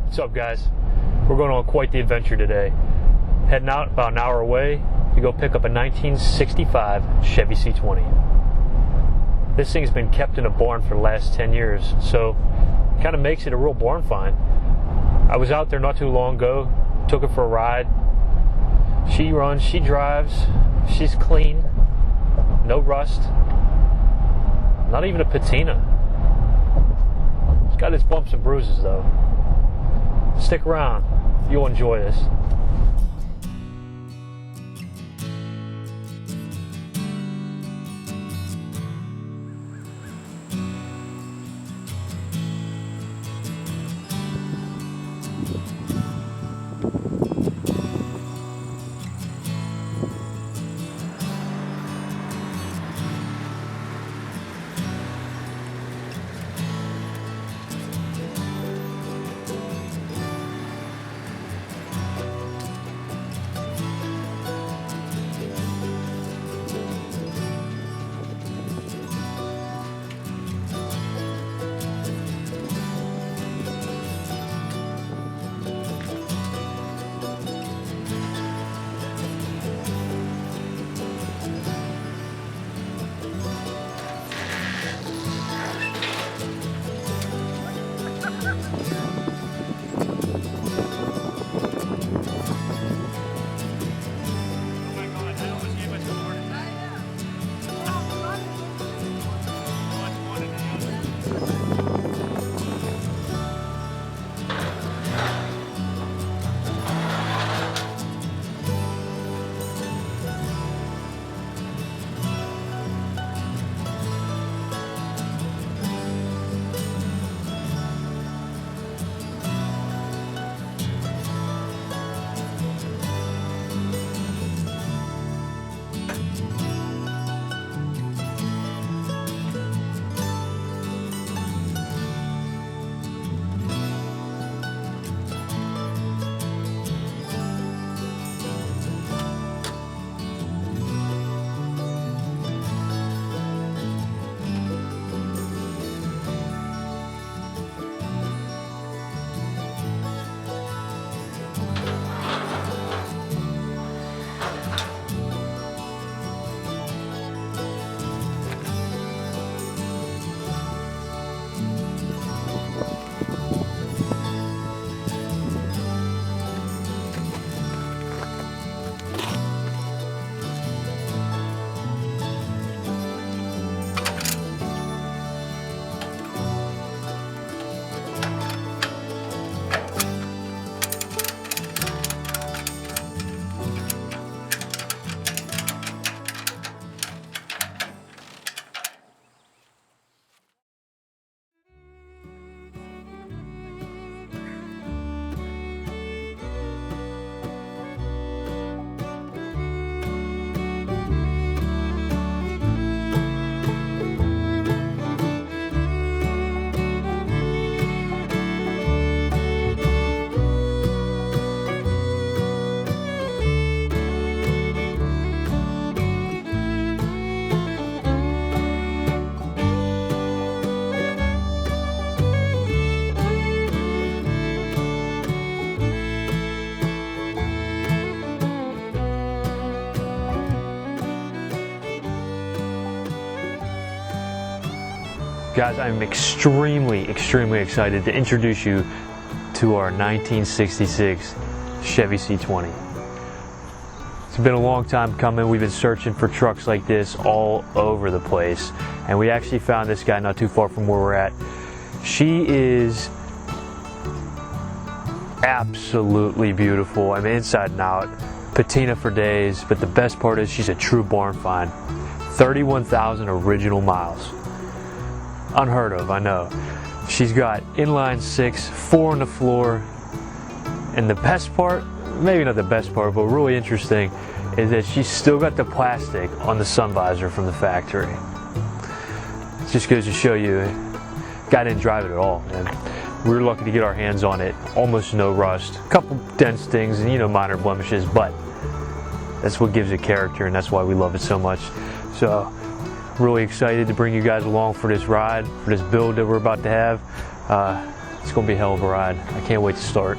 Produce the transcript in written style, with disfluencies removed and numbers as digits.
What's up, guys? We're going on quite the adventure today. Heading out about an hour away to go pick up a 1965 Chevy C20. This thing's been kept in a barn for the last 10 years, so it kind of makes it a real barn find. I was out there not too long ago, took it for a ride. She runs, she drives, she's clean, no rust, not even a patina. It's got its bumps and bruises though. Stick around, you'll enjoy this. Guys, I'm extremely excited to introduce you to our 1966 Chevy C20. It's been a long time coming. We've been searching for trucks like this all over the place, and we actually found this guy not too far from where we're at. She is absolutely beautiful. I mean, inside and out, patina for days, but the best part is she's a true barn find. 31,000 original miles. Unheard of, I know. She's got inline 6, 4 on the floor, and the best part, maybe not the best part, but really interesting, is that she's still got the plastic on the sun visor from the factory. It just goes to show you, guy didn't drive it at all, man. We were lucky to get our hands on it. Almost no rust, a couple dents, things, and minor blemishes, but that's what gives it character, and that's why we love it so much. So, really excited to bring you guys along for this ride, for this build that we're about to have. It's gonna be a hell of a ride. I can't wait to start.